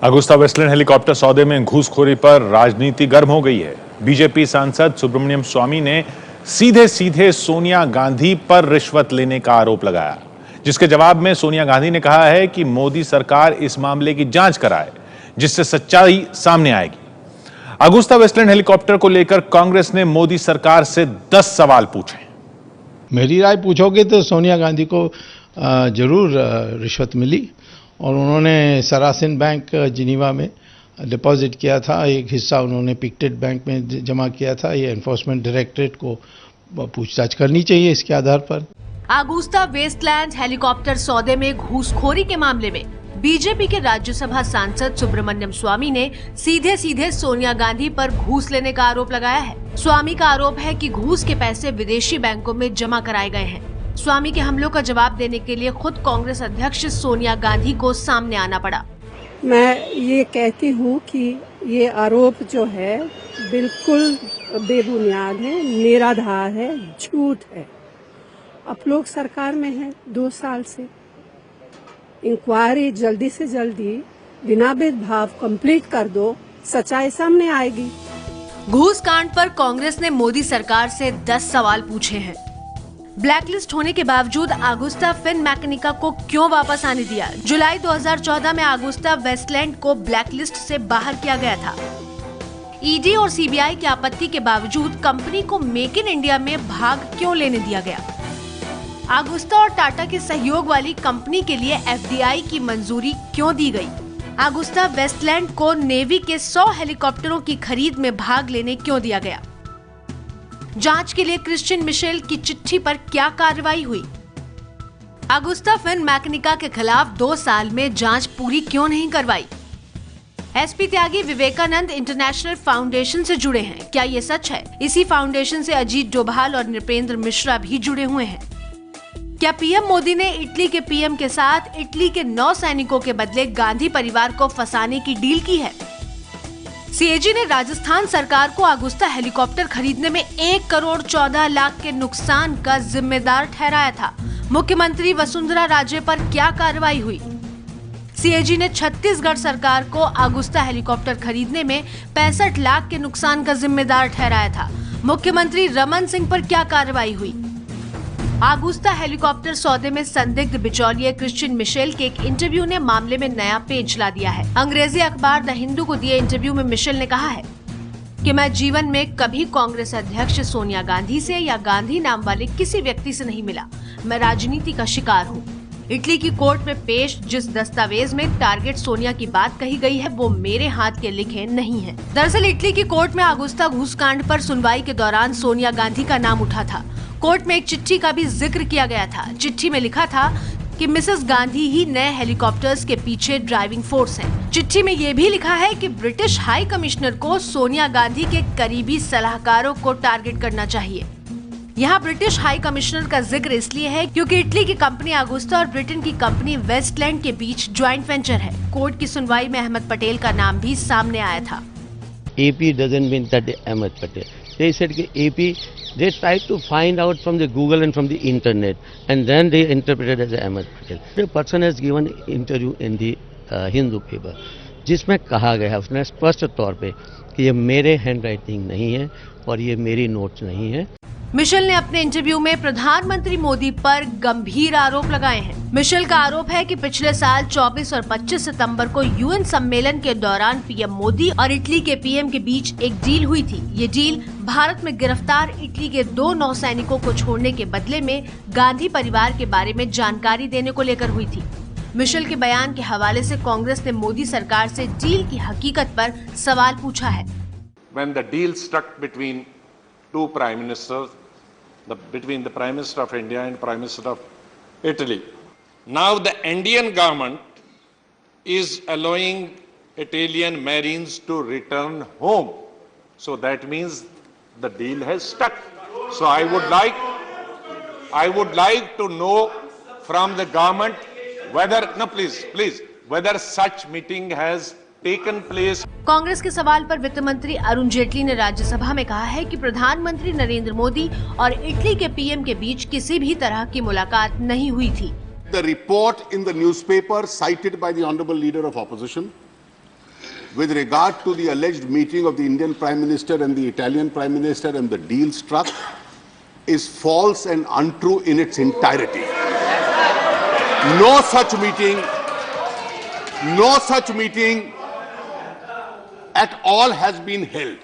Agusta Westland helicopter सौदे में घूसखोरी पर राजनीति गर्म हो गई है। बीजेपी सांसद सुब्रमण्यम स्वामी ने सीधे सीधे सोनिया गांधी पर रिश्वत लेने का आरोप लगाया, जिसके जवाब में सोनिया गांधी ने कहा है कि मोदी सरकार इस मामले की जांच कराए, जिससे सच्चाई सामने आएगी। अगुस्ता वेस्टलैंड हेलीकॉप्टर को लेकर कांग्रेस ने मोदी सरकार से 10 सवाल पूछे। मेरी राय पूछोगे तो सोनिया गांधी को जरूर रिश्वत मिली और उन्होंने सरासिन बैंक जिनीवा में डिपॉजिट किया था। एक हिस्सा उन्होंने पिक्टेड बैंक में जमा किया था। ये एनफोर्समेंट डायरेक्टरेट को पूछताछ करनी चाहिए इसके आधार पर। अगुस्ता वेस्टलैंड हेलीकॉप्टर सौदे में घूसखोरी के मामले में बीजेपी के राज्यसभा सांसद सुब्रमण्यम स्वामी ने सीधे सीधे सोनिया गांधी पर घूस लेने का आरोप लगाया है। स्वामी का आरोप है कि घूस के पैसे विदेशी बैंकों में जमा कराए गए हैं। स्वामी के हमलों का जवाब देने के लिए खुद कांग्रेस अध्यक्ष सोनिया गांधी को सामने आना पड़ा। मैं ये कहती हूँ कि ये आरोप जो है बिल्कुल बेबुनियाद है, निराधार है, झूठ है। आप लोग सरकार में हैं 2 साल से, इंक्वायरी जल्दी से जल्दी बिना भेदभाव कंप्लीट कर दो, सच्चाई सामने आएगी। घूस कांड पर कांग्रेस ने मोदी सरकार से 10 सवाल पूछे हैं। ब्लैकलिस्ट होने के बावजूद अगुस्ता फिनमैकेनिका को क्यों वापस आने दिया? जुलाई 2014 में अगुस्ता वेस्टलैंड को ब्लैकलिस्ट से बाहर किया गया था। ईडी और सीबीआई की आपत्ति के बावजूद कंपनी को मेक इन इंडिया में भाग क्यों लेने दिया गया? अगुस्ता और टाटा के सहयोग वाली कंपनी के लिए एफडीआई की मंजूरी क्यों दी गई? अगुस्ता वेस्टलैंड को नेवी के 100 हेलीकॉप्टरों की खरीद में भाग लेने क्यों दिया गया? जांच के लिए क्रिश्चियन मिशेल की चिट्ठी पर क्या कार्रवाई हुई? अगुस्ता फिनमैकेनिका के खिलाफ 2 साल में जांच पूरी क्यों नहीं करवाई? एसपी त्यागी विवेकानंद इंटरनेशनल फाउंडेशन से जुड़े हैं, क्या ये सच है? इसी फाउंडेशन से अजीत डोभाल और नृपेंद्र मिश्रा भी जुड़े हुए हैं। क्या पीएम मोदी ने इटली के पीएम के साथ इटली के 9 सैनिकों के बदले गांधी परिवार को फंसाने की डील की है? सीएजी ने राजस्थान सरकार को अगुस्ता हेलीकॉप्टर खरीदने में 1 करोड़ 14 लाख के नुकसान का जिम्मेदार ठहराया था। मुख्यमंत्री वसुंधरा राजे पर क्या कार्रवाई हुई? सीएजी ने छत्तीसगढ़ सरकार को अगुस्ता हेलीकॉप्टर खरीदने में 65 लाख के नुकसान का जिम्मेदार ठहराया था। मुख्यमंत्री रमन सिंह पर क्या कार्रवाई हुई? अगुस्ता हेलीकॉप्टर सौदे में संदिग्ध बिचौलिए क्रिश्चियन मिशेल के एक इंटरव्यू ने मामले में नया पेच ला दिया है। अंग्रेजी अखबार द हिंदू को दिए इंटरव्यू में मिशेल ने कहा है कि मैं जीवन में कभी कांग्रेस अध्यक्ष सोनिया गांधी से या गांधी नाम वाले किसी व्यक्ति से नहीं मिला। मैं राजनीति का शिकार हूँ। इटली की कोर्ट में पेश जिस दस्तावेज में टारगेट सोनिया की बात कही गई है वो मेरे हाथ के लिखे नहीं है। दरअसल इटली की कोर्ट में अगुस्ता घूसकांड पर सुनवाई के दौरान सोनिया गांधी का नाम उठा था। कोर्ट में एक चिट्ठी का भी जिक्र किया गया था। चिट्ठी में लिखा था कि मिसेस गांधी ही नए हेलीकॉप्टर्स के पीछे ड्राइविंग फोर्स है। चिट्ठी में ये भी लिखा है कि ब्रिटिश हाई कमिश्नर को सोनिया गांधी के करीबी सलाहकारों को टारगेट करना चाहिए। यहाँ ब्रिटिश हाई कमिश्नर का जिक्र इसलिए है क्योंकि इटली की कंपनी अगुस्ता और ब्रिटेन की कंपनी वेस्टलैंड के बीच ज्वाइंट वेंचर है। कोर्ट की सुनवाई में अहमद पटेल का नाम भी सामने आया था। AP doesn't mean that Ahmed Patel. They said कि AP, they tried to find out from the Google and from the internet, and then they interpreted as Ahmed Patel. The person has given interview in the Hindu paper, जिसमें कहा गया है उसने स्पष्ट तौर पे कि ये मेरे हैंड राइटिंग नहीं है और ये मेरी नोट्स नहीं है। मिशेल ने अपने इंटरव्यू में प्रधानमंत्री मोदी पर गंभीर आरोप लगाए हैं। मिशेल का आरोप है कि पिछले साल 24 और 25 सितंबर को यूएन सम्मेलन के दौरान पीएम मोदी और इटली के पीएम के बीच एक डील हुई थी। ये डील भारत में गिरफ्तार इटली के 2 नौसैनिकों को छोड़ने के बदले में गांधी परिवार के बारे में जानकारी देने को लेकर हुई थी। मिशेल के बयान के हवाले से कांग्रेस ने मोदी सरकार से डील की हकीकत पर सवाल पूछा है। When the deal struck between two prime ministers, between the Prime Minister of India and Prime Minister of Italy. Now the Indian government is allowing Italian Marines to return home. So that means the deal has stuck. So I would like to know from the government whether, no please, whether such meeting has taken place. Congress के सवाल पर वित्त मंत्री अरुण जेटली ने राज्यसभा में कहा है कि प्रधानमंत्री नरेंद्र मोदी और इटली के पीएम के बीच किसी भी तरह की मुलाकात नहीं हुई थी। The report in the newspaper cited by the honorable leader of opposition with regard to the alleged meeting of the Indian Prime Minister and the Italian Prime Minister and the deal struck is false and untrue in its entirety. No such meeting at all has been held.